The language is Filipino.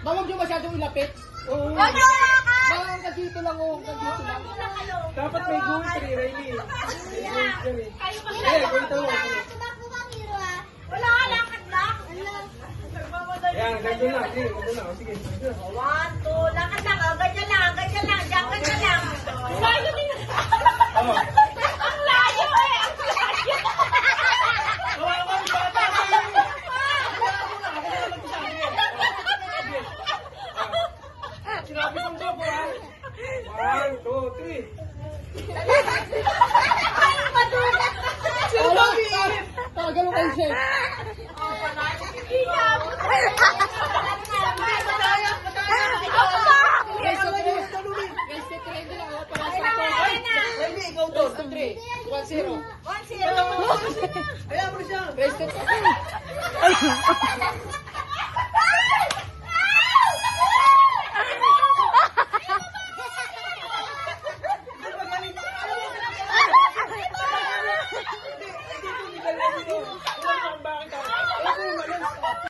Bawag nyo masyadong ilapit. Oo. Wag mo lakad! Hanggang dito lang, oh. Hanggang dito lang. Dapat may guhit rin, Riley. May guhit ka rin. Kayo pa Eh, kwento mo. Wala ka lakad lang. Yan, ganito na. Sige, ganito na. Sige, ganito na. 1, 2, lakad lang. Oh, ganyan lang, ganyan lang. Diyan, ganyan lang. Layo din. Oo. Ang layo eh. Ang layo. Sinabi kong go, ha? 1, 2, 3. Ay, madulas. Wala! Tagalo kayo, chef. Guys, sa 3. Guys, sa 3. Hindi lang, oh. Para sa 4. Riley, ikaw to. Guys, sa 3. 1-0. 1-0. Kaya mo siya. Guys, sa 3.